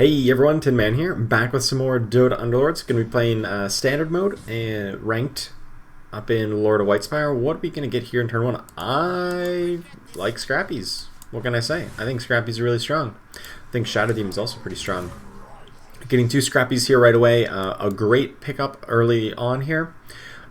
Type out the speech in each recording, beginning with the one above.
Hey everyone, Tin Man here, back with some more Dota Underlords. Going to be playing standard mode and ranked up in Lord of Whitespire. What are we going to get here in turn one? I like Scrappy's. What can I say? I think Scrappy's really strong. I think Shadow Demon's also pretty strong. Getting two Scrappies here right away. A great pickup early on here.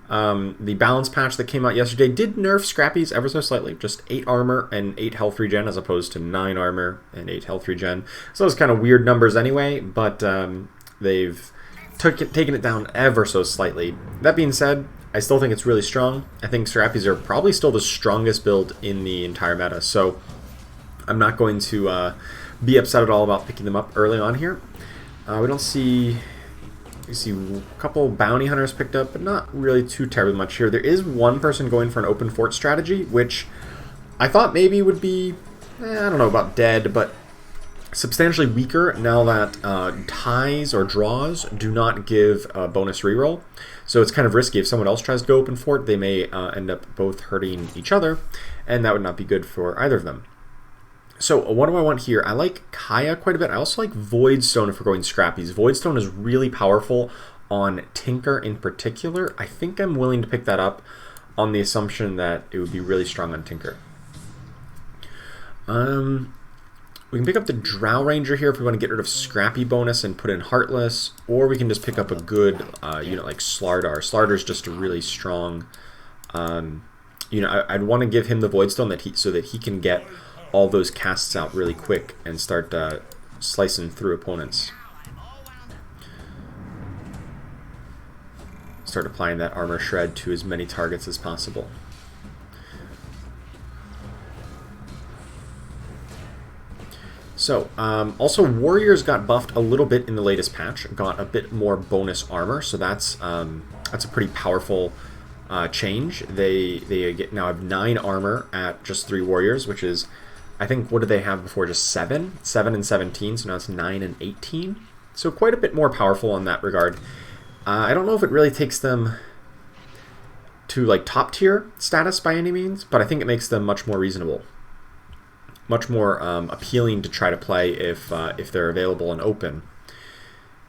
The balance patch that came out yesterday did nerf Scrappies ever so slightly, just 8 armor and 8 health regen as opposed to 9 armor and 8 health regen. So those kind of weird numbers anyway, but they've taken it down ever so slightly. That being said, I still think it's really strong. I think Scrappies are probably still the strongest build in the entire meta, so I'm not going to be upset at all about picking them up early on here. We don't see... You see a couple bounty hunters picked up, but not really too terribly much here. There is one person going for an open fort strategy, which I thought maybe would be, I don't know about dead, but substantially weaker now that ties or draws do not give a bonus reroll. So it's kind of risky. If someone else tries to go open fort, they may end up both hurting each other, and that would not be good for either of them. So what do I want here? I like Kaya quite a bit. I also like Voidstone if we're going Scrappies. Voidstone is really powerful on Tinker in particular. I think I'm willing to pick that up on the assumption that it would be really strong on Tinker. We can pick up the Drow Ranger here if we want to get rid of Scrappy bonus and put in Heartless, or we can just pick up a good unit like Slardar. Slardar's just a really strong I'd want to give him the Voidstone so that he can get all those casts out really quick and start slicing through opponents. Start applying that armor shred to as many targets as possible. So, also Warriors got buffed a little bit in the latest patch, got a bit more bonus armor, so that's a pretty powerful change. They now have 9 armor at just 3 Warriors, which is, I think, what did they have before? Just 7? 7 and 17, so now it's 9 and 18. So quite a bit more powerful in that regard. I don't know if it really takes them to like top tier status by any means, but I think it makes them much more reasonable. Much more appealing to try to play if they're available and open.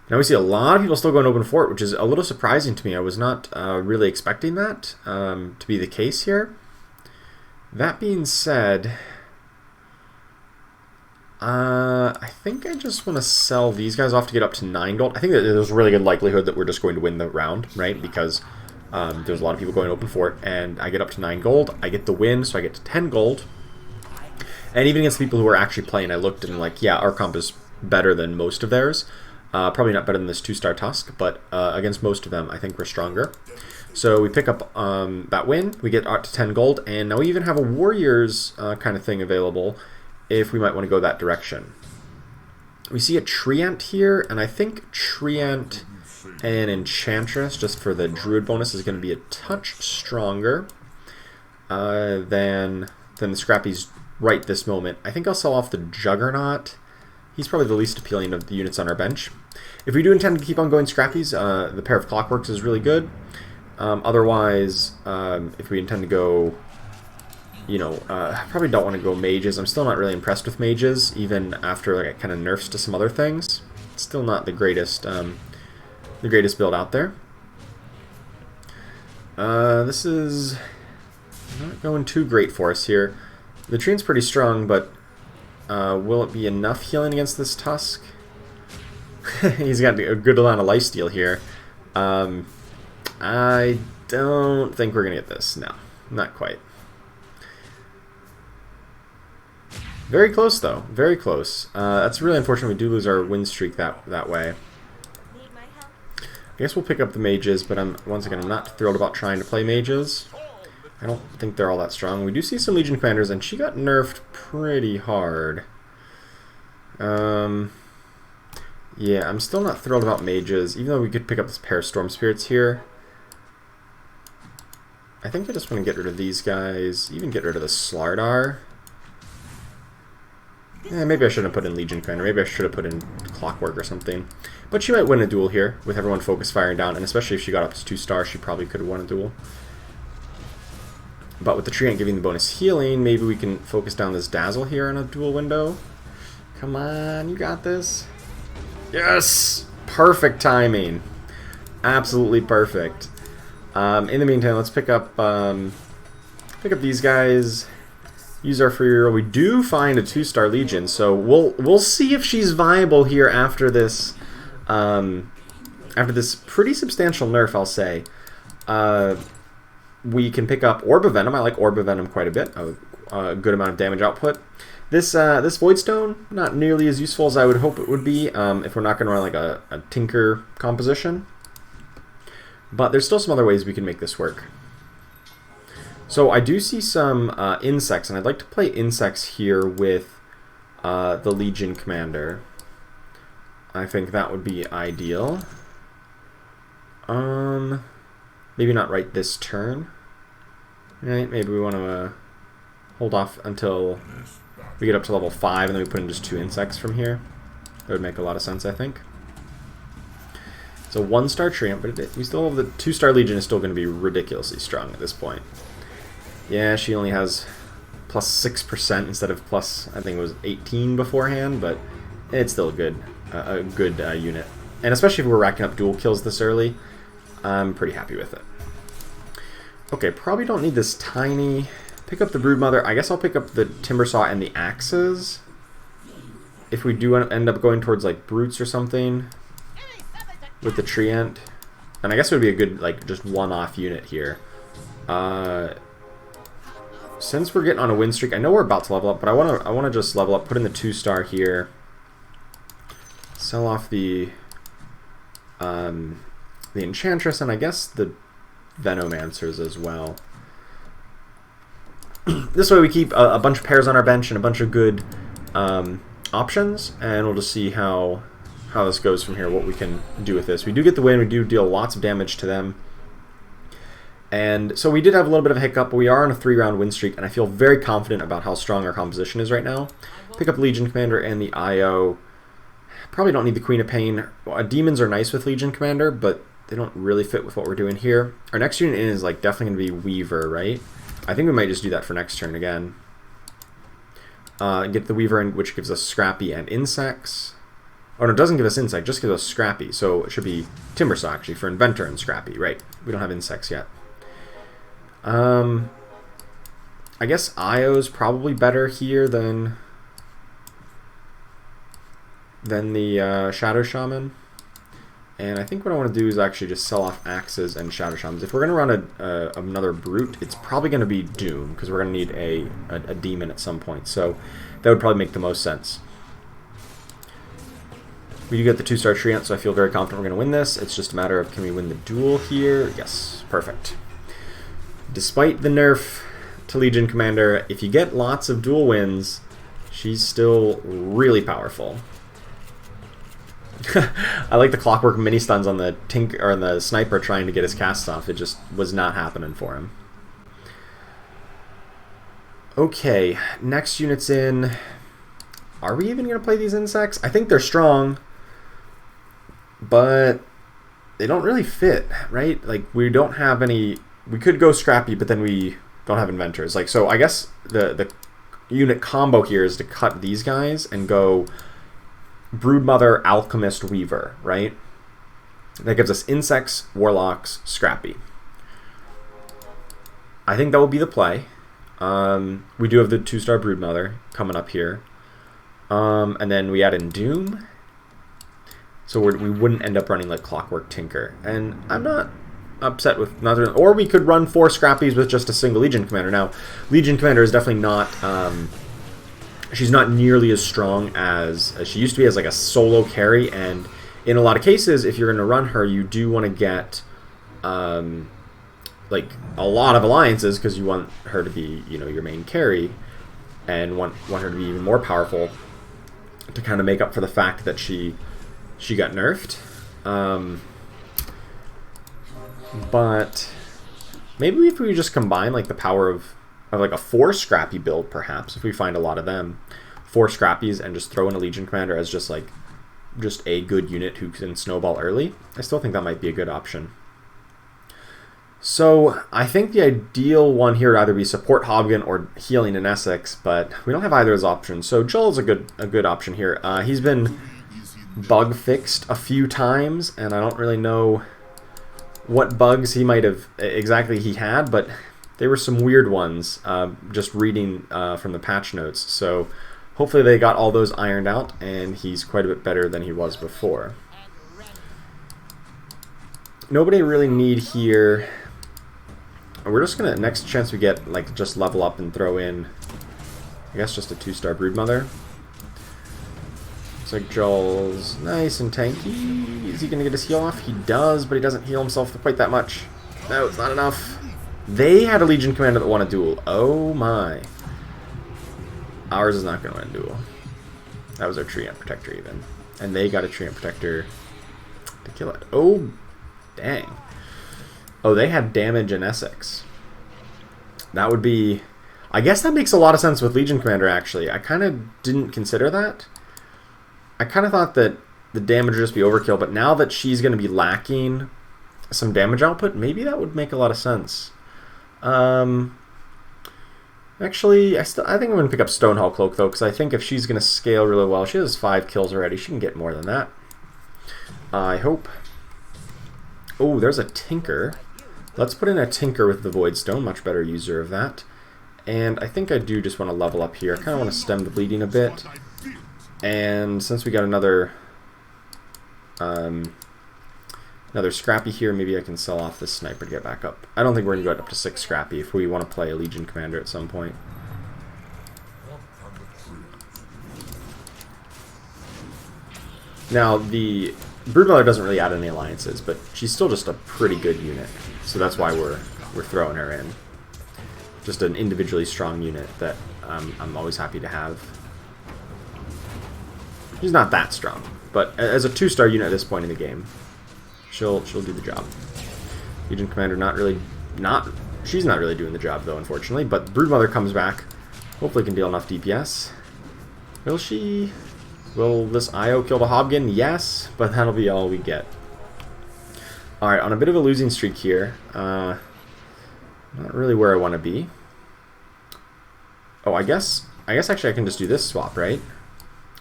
Now we see a lot of people still going open fort, which is a little surprising to me. I was not really expecting that to be the case here. That being said, I think I just want to sell these guys off to get up to 9 gold. I think that there's a really good likelihood that we're just going to win the round, right? Because there's a lot of people going open fort, and I get up to 9 gold. I get the win, so I get to 10 gold. And even against people who are actually playing, I looked and like, yeah, our comp is better than most of theirs. Probably not better than this 2-star Tusk, but against most of them, I think we're stronger. So we pick up that win. We get up to 10 gold, and now we even have a Warriors kind of thing available if we might want to go that direction. We see a Treant here, and I think Treant and Enchantress, just for the Druid bonus, is going to be a touch stronger than the Scrappies right this moment. I think I'll sell off the Juggernaut. He's probably the least appealing of the units on our bench. If we do intend to keep on going Scrappies, the pair of Clockworks is really good. Otherwise, if we intend to go, I probably don't want to go mages. I'm still not really impressed with mages, even after like kind of nerfs to some other things. It's still not the greatest build out there. This is not going too great for us here. The Treant's pretty strong, but will it be enough healing against this Tusk? He's got a good amount of lifesteal here. I don't think we're going to get this. No, not quite. Very close, though. Very close. That's really unfortunate. We do lose our win streak that way. I guess we'll pick up the mages, but once again, I'm not thrilled about trying to play mages. I don't think they're all that strong. We do see some Legion Commanders, and she got nerfed pretty hard. Yeah, I'm still not thrilled about mages, even though we could pick up this pair of Storm Spirits here. I think I just want to get rid of these guys, even get rid of the Slardar. Maybe I shouldn't have put in Legion Commander. Maybe I should have put in Clockwork or something. But she might win a duel here, with everyone focus firing down, and especially if she got up to 2 stars, she probably could have won a duel. But with the Treant giving the bonus healing, maybe we can focus down this Dazzle here in a dual window. Come on, you got this. Yes! Perfect timing. Absolutely perfect. In the meantime, let's pick up these guys. Use our free roll. We do find a 2-star Legion, so we'll see if she's viable here after this pretty substantial nerf, I'll say. We can pick up Orb of Venom. I like Orb of Venom quite a bit. A good amount of damage output. This Void Stone, not nearly as useful as I would hope it would be if we're not going to run like a Tinker composition. But there's still some other ways we can make this work. So I do see some insects, and I'd like to play insects here with the Legion Commander. I think that would be ideal. Maybe not right this turn. Right, maybe we want to hold off until we get up to level 5, and then we put in just 2 insects from here. That would make a lot of sense, I think. It's a 1-star Treant, but we still have the 2-star Legion is still going to be ridiculously strong at this point. Yeah, she only has plus 6% instead of plus, I think it was 18 beforehand, but it's still a good unit. And especially if we're racking up dual kills this early, I'm pretty happy with it. Okay, probably don't need this tiny. Pick up the Broodmother. I guess I'll pick up the Timbersaw and the Axes. If we do end up going towards like Brutes or something with the Treant. And I guess it would be a good like just one-off unit here. Since we're getting on a win streak, I know we're about to level up, but I want to just level up, put in the 2-star here, sell off the Enchantress, and I guess the Venomancers as well. This way we keep a bunch of pairs on our bench and a bunch of good options, and we'll just see how this goes from here, what we can do with this. We do get the win, we do deal lots of damage to them. And so we did have a little bit of a hiccup, but we are on a 3-round win streak, and I feel very confident about how strong our composition is right now. Pick up Legion Commander and the IO. Probably don't need the Queen of Pain. Demons are nice with Legion Commander, but they don't really fit with what we're doing here. Our next unit is like definitely going to be Weaver, right? I think we might just do that for next turn again. Get the Weaver in, which gives us Scrappy and Insects. Oh, no, it doesn't give us Insect, just gives us Scrappy. So it should be Timbersaw, actually, for Inventor and Scrappy. Right, we don't have Insects yet. I guess IO's probably better here than the Shadow Shaman. And I think what I want to do is actually just sell off Axes and Shadow Shamans. If we're going to run another Brute, it's probably going to be Doom, because we're going to need a Demon at some point. So that would probably make the most sense. We do get the 2-star Treant, so I feel very confident we're going to win this. It's just a matter of, can we win the duel here? Yes, perfect. Despite the nerf to Legion Commander, if you get lots of duel wins, she's still really powerful. I like the Clockwork mini stuns on the the Sniper trying to get his cast off. It just was not happening for him. Okay, next unit's in. Are we even going to play these insects? I think they're strong, but they don't really fit, right? Like, we don't have any. We could go Scrappy, but then we don't have Inventors. Like, so I guess the unit combo here is to cut these guys and go Broodmother, Alchemist, Weaver, right? That gives us Insects, Warlocks, Scrappy. I think that will be the play. We do have the 2-star Broodmother coming up here. And then we add in Doom. So we wouldn't end up running like Clockwork Tinker. And I'm not upset with nothing. Or we could run 4 Scrappies with just a single Legion Commander. Now, Legion Commander is definitely not. She's not nearly as strong as she used to be as like a solo carry. And in a lot of cases, if you're going to run her, you do want to get like a lot of alliances because you want her to be, you know, your main carry, and want her to be even more powerful to kind of make up for the fact that she got nerfed. But maybe if we just combine like the power of like a 4 Scrappy build, perhaps, if we find a lot of them, 4 Scrappies, and just throw in a Legion Commander as just a good unit who can snowball early, I still think that might be a good option. So I think the ideal one here would either be support Hobgon or healing in Essex, but we don't have either as options. So Joel's a good option here. He's been bug fixed a few times, and I don't really know what bugs he might have exactly he had, but they were some weird ones, just reading from the patch notes. So hopefully they got all those ironed out, and he's quite a bit better than he was before. Nobody really need here. We're just gonna, next chance we get, like, just level up and throw in, I guess, just a 2-star Broodmother. Looks like Joel's nice and tanky. Is he gonna get his heal off? He does, but he doesn't heal himself quite that much. No, it's not enough. They had a Legion Commander that won a duel. Oh my. Ours is not gonna win a duel. That was our Treant Protector even. And they got a Treant Protector to kill it. Oh, dang. Oh, they had damage in Essex. That would be... I guess that makes a lot of sense with Legion Commander, actually. I kind of didn't consider that. I kind of thought that the damage would just be overkill, but now that she's going to be lacking some damage output, maybe that would make a lot of sense. Actually, I think I'm going to pick up Stonehall Cloak, though, because I think if she's going to scale really well, she has 5 kills already. She can get more than that. I hope. Oh, there's a Tinker. Let's put in a Tinker with the Voidstone. Much better user of that. And I think I do just want to level up here. I kind of want to stem the bleeding a bit. And since we got another Scrappy here, maybe I can sell off this Sniper to get back up. I don't think we're going to go up to 6 Scrappy if we want to play a Legion Commander at some point. Now, the Broodmother doesn't really add any alliances, but she's still just a pretty good unit. So that's why we're throwing her in. Just an individually strong unit that I'm always happy to have. She's not that strong, but as a 2-star unit at this point in the game, she'll do the job. Legion Commander she's not really doing the job though, unfortunately. But Broodmother comes back, hopefully can deal enough DPS. Will she? Will this IO kill the Hobgon? Yes, but that'll be all we get. All right, on a bit of a losing streak here. Not really where I want to be. Oh, I guess actually I can just do this swap, right?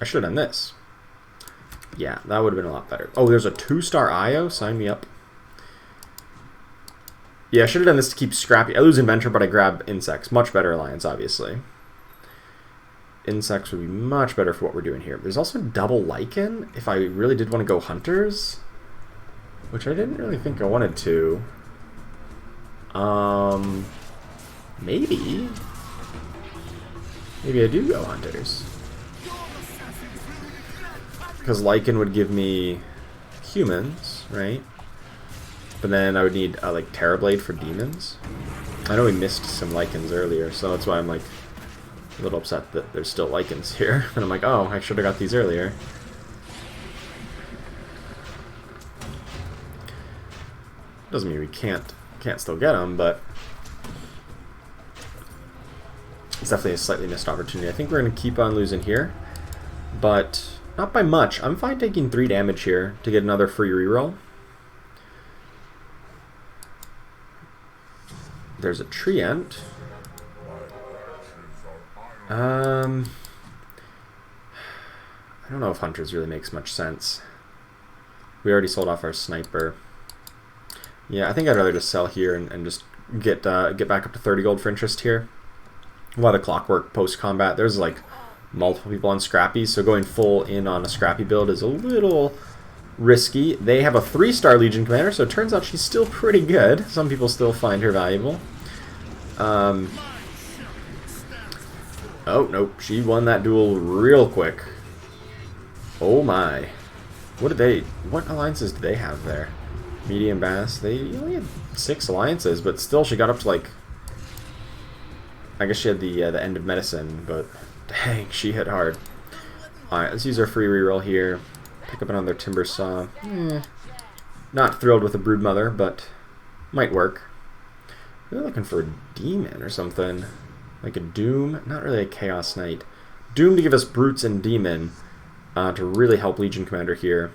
I should have done this. Yeah, that would have been a lot better. Oh, there's a 2-star IO? Sign me up. Yeah, I should have done this to keep Scrappy. I lose Inventor, but I grab Insects. Much better alliance, obviously. Insects would be much better for what we're doing here. There's also double Lycan, if I really did want to go Hunters. Which I didn't really think I wanted to. Maybe. Maybe I do go Hunters. Because Lycan would give me humans, right? But then I would need like Terrorblade for demons. I know we missed some Lycans earlier, so that's why I'm like a little upset that there's still Lycans here. And I'm like, oh, I should have got these earlier. Doesn't mean we can't still get them, but it's definitely a slightly missed opportunity. I think we're going to keep on losing here, but not by much. I'm fine taking 3 damage here to get another free reroll. There's a Treant. I don't know if Hunters really makes much sense. We already sold off our Sniper. Yeah, I think I'd rather just sell here and just get back up to 30 gold for interest here. A lot of clockwork post-combat. There's like multiple people on Scrappy, so going full in on a Scrappy build is a little risky. They have a 3-star Legion Commander, so it turns out she's still pretty good. Some people still find her valuable. Oh, nope. She won that duel real quick. Oh my. What alliances do they have there? Medium Bass. They only had 6 alliances, but still she got up to like... I guess she had the End of Medicine, but dang, she hit hard. Alright, let's use our free reroll here. Pick up another Timber Saw. Not thrilled with a Broodmother, but might work. Really looking for a Demon or something. Like a Doom. Not really a Chaos Knight. Doom to give us Brutes and Demon to really help Legion Commander here.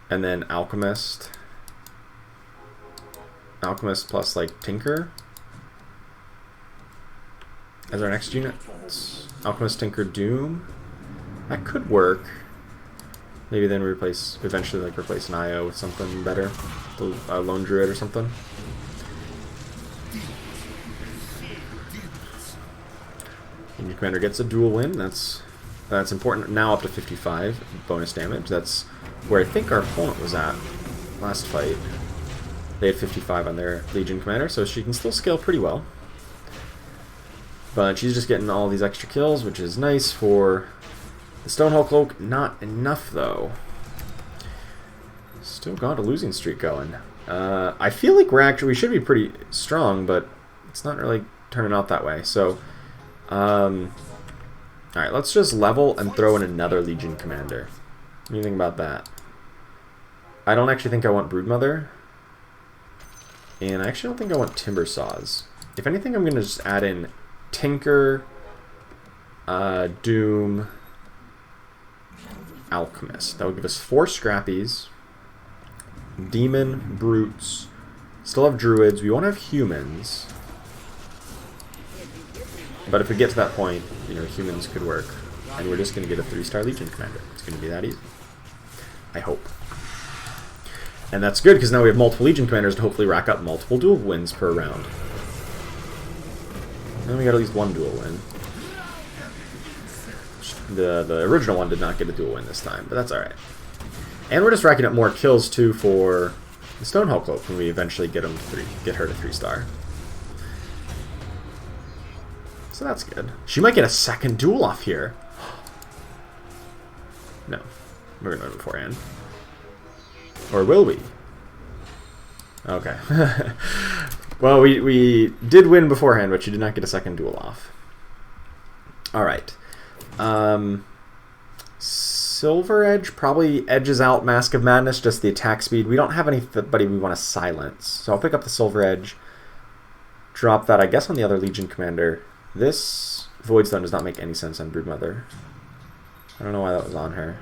And then Alchemist. Alchemist plus like Tinker as our next unit. Alchemist, Tinker, Doom. That could work. Maybe then we eventually replace an IO with something better, the Lone Druid or something. And your commander gets a dual win. That's important. Now up to 55 bonus damage. That's where I think our opponent was at last fight. They had 55 on their Legion commander, so she can still scale pretty well. But she's just getting all these extra kills, which is nice for the Stonehull Cloak. Not enough, though. Still got a losing streak going. I feel like we should be pretty strong, but it's not really turning out that way. So, alright, let's just level and throw in another Legion commander. What do you think about that? I don't actually think I want Broodmother. And I actually don't think I want Timber Saws. If anything, I'm going to just add in Tinker, Doom, Alchemist. That would give us 4 Scrappies, Demon, Brutes, still have Druids. We won't have Humans. But if we get to that point, you know, Humans could work. And we're just going to get a 3-star Legion commander. It's going to be that easy. I hope. And that's good, because now we have multiple Legion commanders to hopefully rack up multiple dual wins per round. And we got at least one dual win. The original one did not get a dual win this time, but that's alright. And we're just racking up more kills, too, for the Stonehull Cloak when we eventually get her to 3-star. So that's good. She might get a second duel off here. No. We're going to win beforehand. Or will we? Okay. Well, we did win beforehand, but she did not get a second duel off. Alright. Silver Edge probably edges out Mask of Madness, just the attack speed. We don't have anybody we want to silence. So I'll pick up the Silver Edge. Drop that, I guess, on the other Legion commander. This Void Stone does not make any sense on Broodmother. I don't know why that was on her.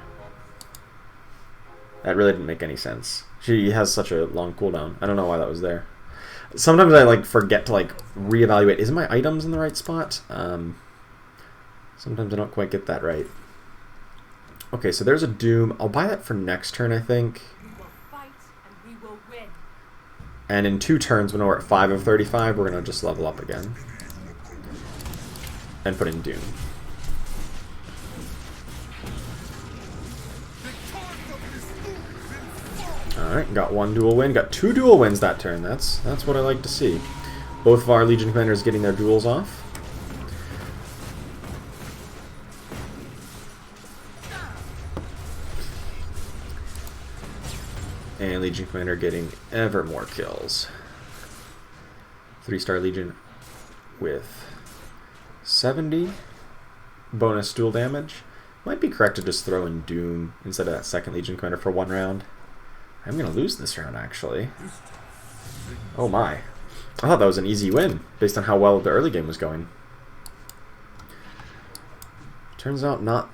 That really didn't make any sense. She has such a long cooldown. I don't know why that was there. Sometimes I forget to reevaluate. Is my items in the right spot? Sometimes I don't quite get that right. Okay, so there's a Doom. I'll buy that for next turn, I think. We will fight and we will win. And in 2 turns, when we're at 5 of 35, we're gonna just level up again and put in Doom. Alright, got 1 dual win. Got 2 dual wins that turn. That's what I like to see. Both of our Legion commanders getting their duels off. And Legion commander getting ever more kills. 3-star Legion with 70 bonus dual damage. Might be correct to just throw in Doom instead of that second Legion commander for 1 round. I'm going to lose this round, actually. Oh my. I thought that was an easy win, based on how well the early game was going. Turns out not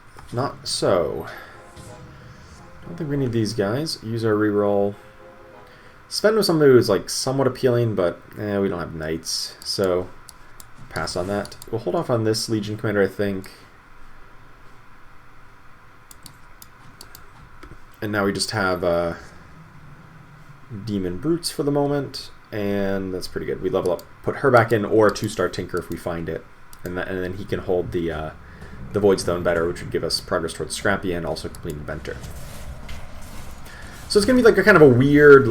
so. I don't think we need these guys. Use our reroll. Spend with somebody who's somewhat appealing, but we don't have knights, so pass on that. We'll hold off on this Legion commander, I think. And now we just have Demon Brutes for the moment, and that's pretty good. We level up, put her back in, or a 2-star Tinker if we find it, and then he can hold the Void Stone better, which would give us progress towards Scrappy and also complete Inventor. So it's gonna be a kind of a weird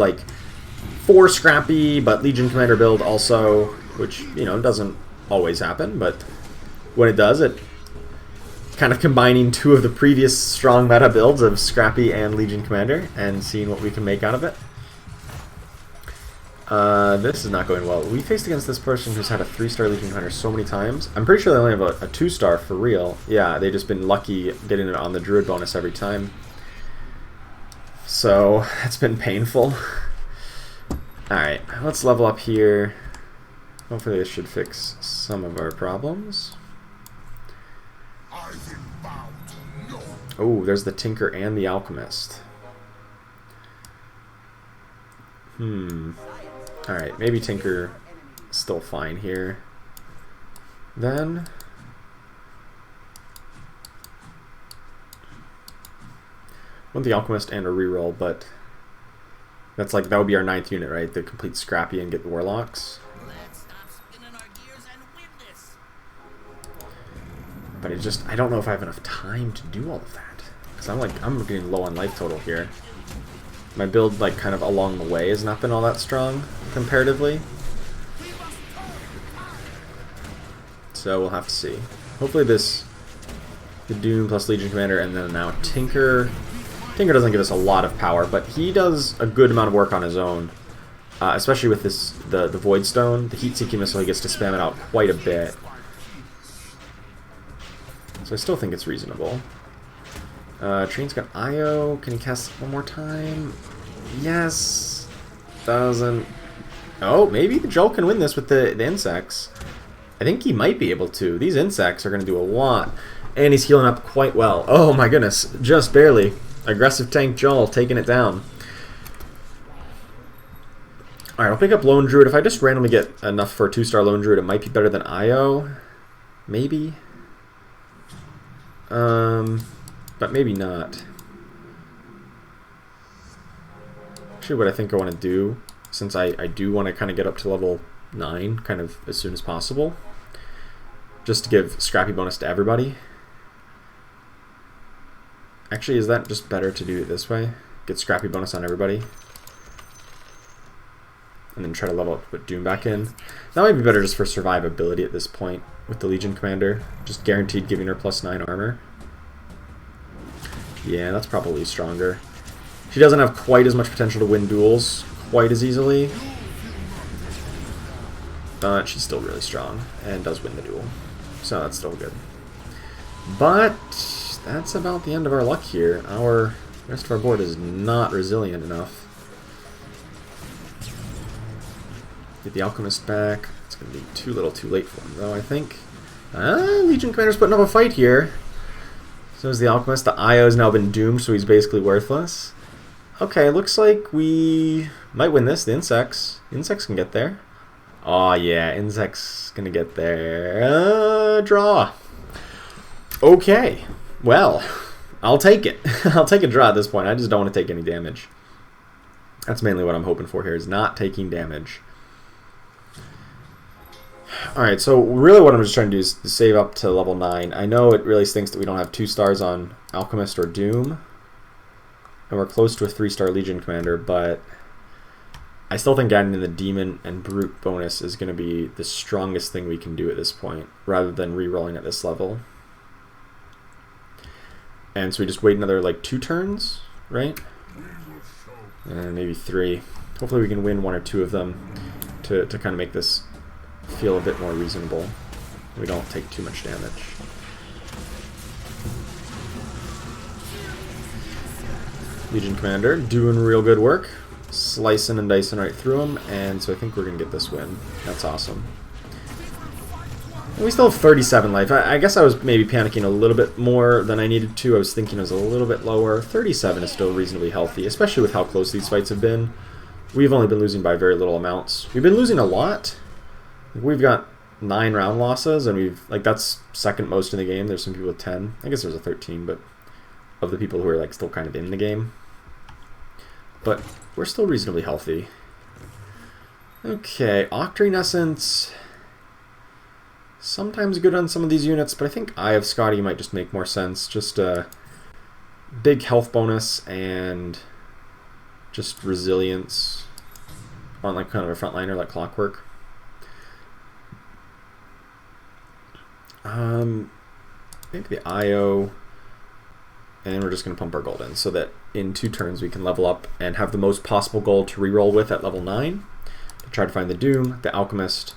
4 Scrappy but Legion Commander build also, which doesn't always happen, but when it does, it kind of combining 2 of the previous strong meta builds of Scrappy and Legion Commander and seeing what we can make out of it. This is not going well. We faced against this person who's had a 3-star Legion Commander so many times. I'm pretty sure they only have a 2-star for real. Yeah, they've just been lucky getting it on the Druid bonus every time. So, it's been painful. Alright, let's level up here. Hopefully this should fix some of our problems. Oh, there's the Tinker and the Alchemist. Alright, maybe Tinker is still fine here. Then want the Alchemist and a reroll, but that's like, that would be our 9th unit, right? The complete Scrappy and get the Warlocks. Let's stop spinning our gears and win this. But I don't know if I have enough time to do all of that. Because I'm getting low on life total here. My build, like, kind of along the way has not been all that strong, comparatively. So we'll have to see. Hopefully the Doom plus Legion Commander, and then now Tinker. Tinker doesn't give us a lot of power, but he does a good amount of work on his own. Especially with the Void Stone. The Heat-Seeking Missile, he gets to spam it out quite a bit. So I still think it's reasonable. Train's got IO. Can he cast one more time? Yes. Doesn't. Oh, maybe the Joel can win this with the insects. I think he might be able to. These insects are going to do a lot. And he's healing up quite well. Oh my goodness. Just barely. Aggressive tank Joel taking it down. Alright, I'll pick up Lone Druid. If I just randomly get enough for a 2-star Lone Druid, it might be better than IO. Maybe. But maybe not. Actually, what I think I want to do, since I do want to kind of get up to level 9 kind of as soon as possible, just to give Scrappy bonus to everybody. Actually, is that just better to do it this way? Get Scrappy bonus on everybody. And then try to level up, put Doom back in. That might be better just for survivability at this point with the Legion Commander. Just guaranteed giving her +9 armor. Yeah, that's probably stronger. She doesn't have quite as much potential to win duels quite as easily. But she's still really strong and does win the duel. So that's still good. But that's about the end of our luck here. The rest of our board is not resilient enough. Get the Alchemist back. It's going to be too little too late for him, though, I think. Legion Commander's putting up a fight here. So is the Alchemist. The IO has now been doomed, so he's basically worthless. Okay, looks like we might win this. The Insects. The Insects can get there. Oh yeah, Insects gonna get there. Draw. Okay. Well, I'll take it. I'll take a draw at this point. I just don't want to take any damage. That's mainly what I'm hoping for here, is not taking damage. Alright, so really what I'm just trying to do is save up to level 9. I know it really stinks that we don't have 2 stars on Alchemist or Doom. And we're close to a 3-star Legion Commander, but I still think adding in the Demon and Brute bonus is going to be the strongest thing we can do at this point, rather than re-rolling at this level. And so we just wait another, like, 2 turns, right? And maybe 3. Hopefully we can win 1 or 2 of them to kind of make this feel a bit more reasonable. We don't take too much damage. Legion Commander doing real good work. Slicing and dicing right through him, and so I think we're going to get this win. That's awesome. And we still have 37 life. I guess I was maybe panicking a little bit more than I needed to. I was thinking it was a little bit lower. 37 is still reasonably healthy, especially with how close these fights have been. We've only been losing by very little amounts. We've been losing a lot. We've got 9 round losses, and that's second most in the game. There's some people with 10. I guess there's a 13, but of the people who are still kind of in the game. But we're still reasonably healthy. Okay, Octarine Essence. Sometimes good on some of these units, but I think Eye of Scotty might just make more sense. Just a big health bonus and just resilience on kind of a frontliner like Clockwork. Maybe the IO, and we're just going to pump our gold in so that in 2 turns we can level up and have the most possible gold to reroll with at level 9 to try to find the Doom, the Alchemist,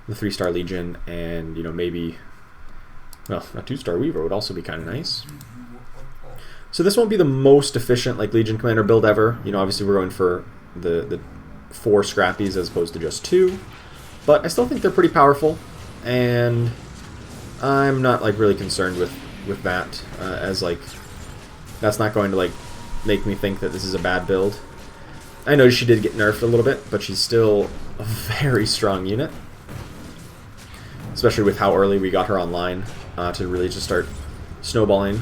the 3-star Legion, and maybe, well, a 2-star Weaver would also be kind of nice. So this won't be the most efficient Legion Commander build ever. Obviously we're going for the 4 Scrappies as opposed to just 2, but I still think they're pretty powerful, and I'm not really concerned with that, as that's not going to make me think that this is a bad build. I know she did get nerfed a little bit, but she's still a very strong unit, especially with how early we got her online to really just start snowballing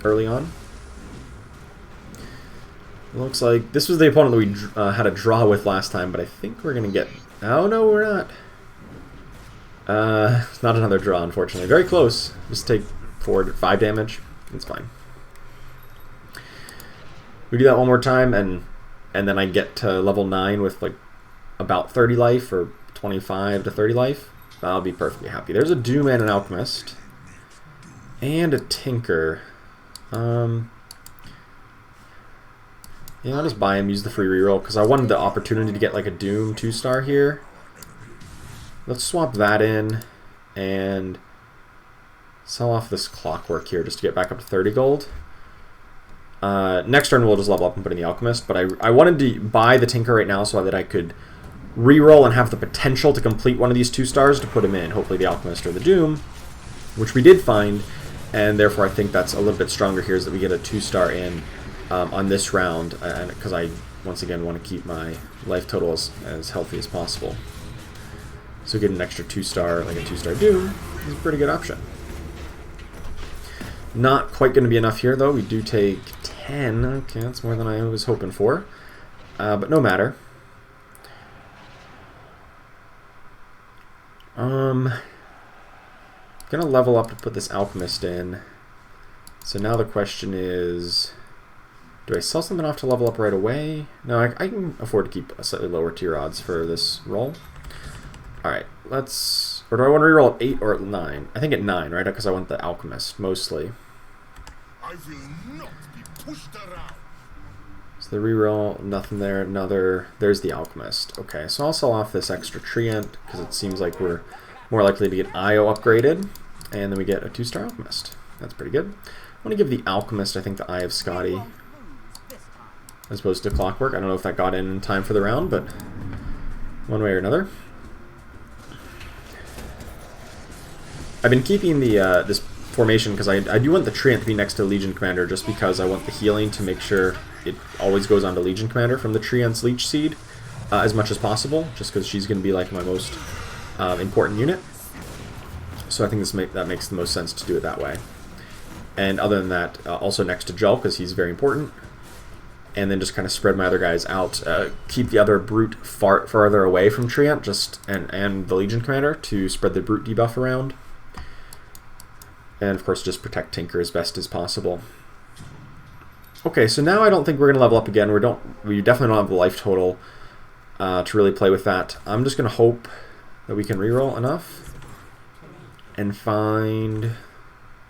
early on. Looks like this was the opponent that we had a draw with last time, but I think we're going to get... Oh, no, we're not. Not another draw, unfortunately. Very close. Just take 5 damage. It's fine. We do that one more time, and then I get to level 9 with like about 30 life, or 25 to 30 life. I'll be perfectly happy. There's a Doom and an Alchemist. And a Tinker. Yeah, I'll just buy him, use the free reroll, because I wanted the opportunity to get like a Doom 2-star here. Let's swap that in and sell off this Clockwork here just to get back up to 30 gold. Next turn we'll just level up and put in the Alchemist, but I wanted to buy the Tinker right now so that I could reroll and have the potential to complete one of these 2-stars to put him in, hopefully the Alchemist or the Doom, which we did find, and therefore I think that's a little bit stronger here is that we get a 2-star in on this round, because I, once again, want to keep my life total as healthy as possible. So getting an extra 2-star, like a 2-star Doom, is a pretty good option. Not quite going to be enough here, though. We do take 10. Okay, that's more than I was hoping for. But no matter. Gonna level up to put this Alchemist in. So now the question is, do I sell something off to level up right away? No, I can afford to keep a slightly lower tier odds for this roll. Alright, let's... Or do I want to reroll at 8 or at 9? I think at 9, right? Because I want the Alchemist, mostly. I will not be pushed around. So the reroll, nothing there, another... There's the Alchemist. Okay, so I'll sell off this extra Treant, because it seems like we're more likely to get IO upgraded. And then we get a 2-star Alchemist. That's pretty good. I want to give the Alchemist, I think, the Eye of Scotty, as opposed to Clockwork. I don't know if that got in time for the round, but one way or another. I've been keeping the this formation because I do want the Treant to be next to Legion Commander, just because I want the healing to make sure it always goes on to Legion Commander from the Treant's Leech Seed as much as possible, just because she's going to be like my most important unit. So I think that makes the most sense to do it that way. And other than that, also next to Jel, because he's very important. And then just kind of spread my other guys out. Keep the other Brute farther away from Treant, and the Legion Commander to spread the Brute debuff around. And of course just protect Tinker as best as possible. Okay, so now I don't think we're going to level up again. We definitely don't have the life total to really play with that. I'm just going to hope that we can reroll enough and find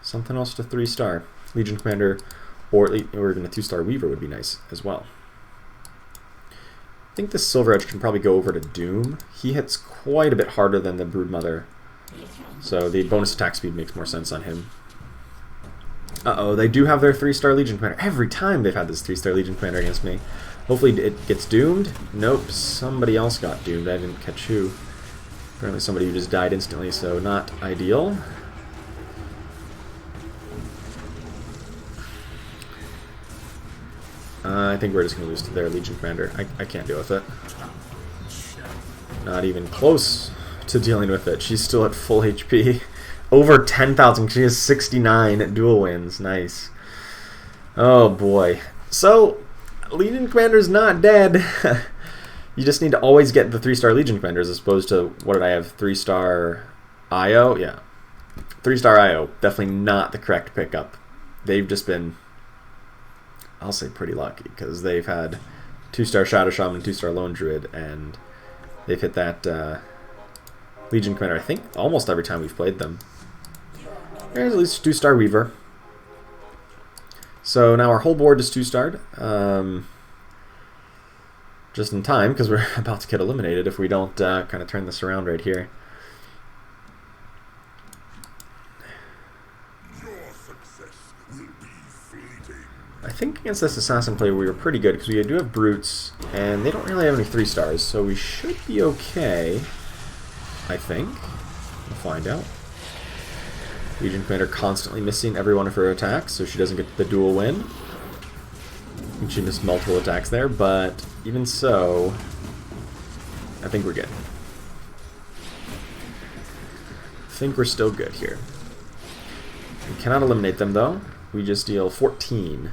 something else to 3-star. Legion Commander or even a 2-star Weaver would be nice as well. I think this Silver Edge can probably go over to Doom. He hits quite a bit harder than the Broodmother, so the bonus attack speed makes more sense on him. Uh-oh, they do have their 3-star Legion Commander. Every time they've had this 3-star Legion Commander against me. Hopefully it gets doomed. Nope, somebody else got doomed. I didn't catch who. Apparently somebody who just died instantly, so not ideal. I think we're just going to lose to their Legion Commander. I can't deal with it. Not even close to dealing with it. She's still at full HP. Over 10,000. She has 69 dual wins. Nice. Oh boy. So, Legion Commander's not dead. You just need to always get the 3-star Legion Commanders as opposed to, what did I have, 3-star IO? Yeah. 3-star IO. Definitely not the correct pickup. They've just been, I'll say, pretty lucky, because they've had 2-star Shadow Shaman, 2-star Lone Druid, and they've hit that Legion Commander, I think, almost every time we've played them. There's at least 2-star Weaver. So now our whole board is 2-starred. Just in time, because we're about to get eliminated if we don't kind of turn this around right here. Your success will be fleeting. I think against this Assassin play we were pretty good, because we do have Brutes, and they don't really have any 3-stars, so we should be okay, I think. We'll find out. Legion Commander constantly missing every one of her attacks, so she doesn't get the dual win. I think she missed multiple attacks there, but even so, I think we're good. I think we're still good here. We cannot eliminate them, though. We just deal 14.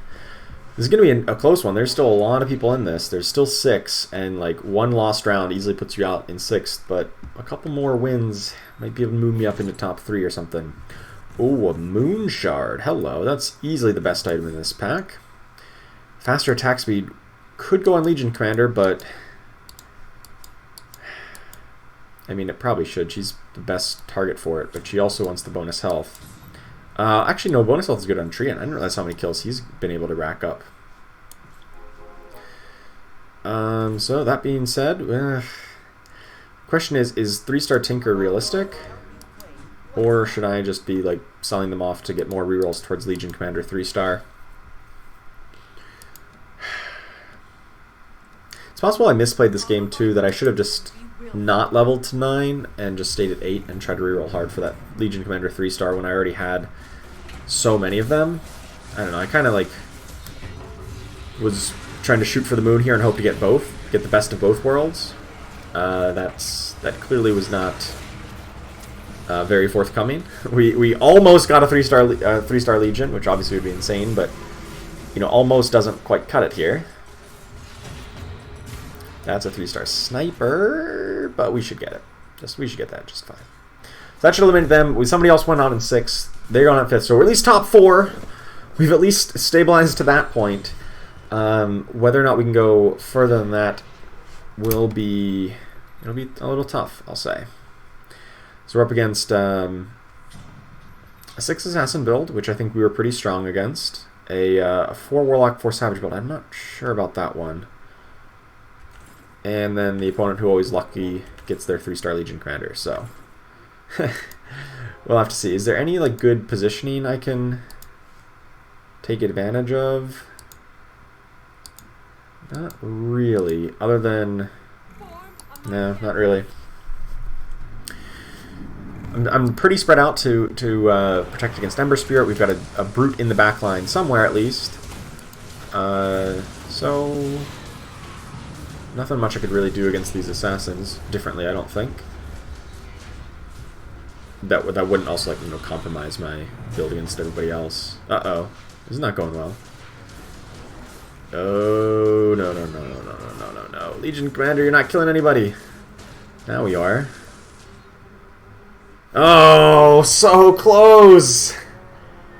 This is going to be a close one. There's still a lot of people in this. There's still 6, and like one lost round easily puts you out in 6th, but a couple more wins might be able to move me up into top 3 or something. Oh, a Moon Shard. Hello. That's easily the best item in this pack. Faster attack speed could go on Legion Commander, but I mean, it probably should. She's the best target for it, but she also wants the bonus health. Actually, no, bonus health is good on Treant. I didn't realize how many kills he's been able to rack up. So that being said, question is 3-star Tinker realistic? Or should I just be like selling them off to get more rerolls towards Legion Commander 3-star? It's possible I misplayed this game too, that I should have just not leveled to 9 and just stayed at 8 and tried to reroll hard for that Legion Commander 3-star when I already had so many of them. I don't know, I kind of like was trying to shoot for the moon here and hope to get both, get the best of both worlds. That clearly was not very forthcoming. We almost got a 3-star Legion, which obviously would be insane, but you know, almost doesn't quite cut it here. That's a 3-star sniper, but we should get it. We should get that just fine. So that should eliminate them. Somebody else went on in 6th. They're on at 5th, so we're at least top 4. We've at least stabilized to that point. Whether or not we can go further than that it'll be a little tough, I'll say. So we're up against a 6 assassin build, which I think we were pretty strong against. A 4 warlock, 4 savage build. I'm not sure about that one. And then the opponent who always lucky gets their 3-star Legion Commander. So we'll have to see. Is there any like good positioning I can take advantage of? Not really. Other than no, not really. I'm pretty spread out to protect against Ember Spirit. We've got a brute in the back line somewhere at least. So nothing much I could really do against these assassins differently, I don't think. That wouldn't also, like, you know, compromise my build against everybody else. Uh-oh. This is not going well. Oh, no. Legion Commander, you're not killing anybody. Now we are. Oh, so close!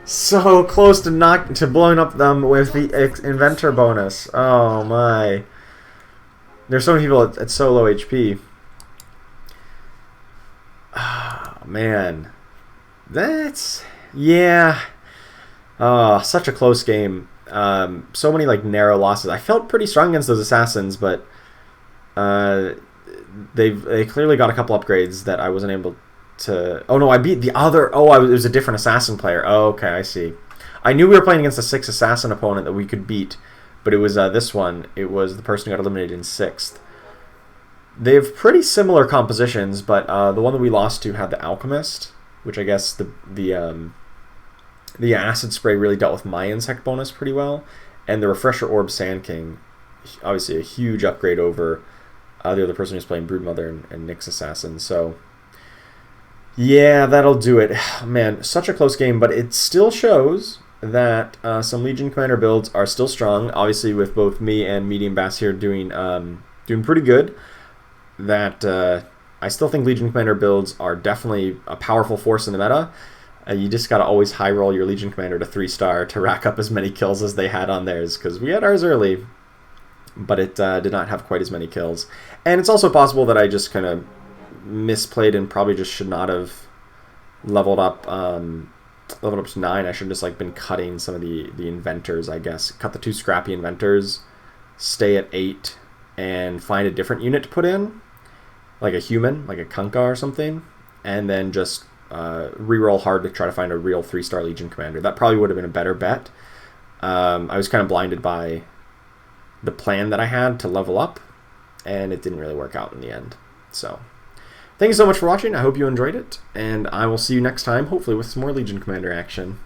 So close to blowing up them with the Inventor bonus. Oh, my. There's so many people at so low HP. Oh, man. That's... yeah. Oh, such a close game. So many, like, narrow losses. I felt pretty strong against those assassins, but they clearly got a couple upgrades that I wasn't able to... oh, no, I beat the other... oh, it was a different assassin player. Oh, okay, I see. I knew we were playing against a 6 assassin opponent that we could beat, but it was this one. It was the person who got eliminated in 6th. They have pretty similar compositions, but the one that we lost to had the Alchemist, which I guess the Acid Spray really dealt with my Insect bonus pretty well, and the Refresher Orb Sand King, obviously a huge upgrade over the other person who's playing Broodmother and Nyx Assassin. So yeah, that'll do it. Man, such a close game, but it still shows that some Legion Commander builds are still strong. Obviously, with both me and Medium Bass here doing pretty good. That I still think Legion Commander builds are definitely a powerful force in the meta. You just got to always high roll your Legion Commander to 3-star to rack up as many kills as they had on theirs, because we had ours early, but it did not have quite as many kills. And it's also possible that I just kind of misplayed and probably just should not have leveled up to 9. I should have just like been cutting some of the inventors, I guess. Cut the 2 scrappy inventors, stay at 8, and find a different unit to put in, like a human, like a Kunkka or something, and then just reroll hard to try to find a real 3-star Legion Commander. That probably would have been a better bet. I was kind of blinded by the plan that I had to level up, and it didn't really work out in the end. So thank you so much for watching. I hope you enjoyed it, and I will see you next time, hopefully with some more Legion Commander action.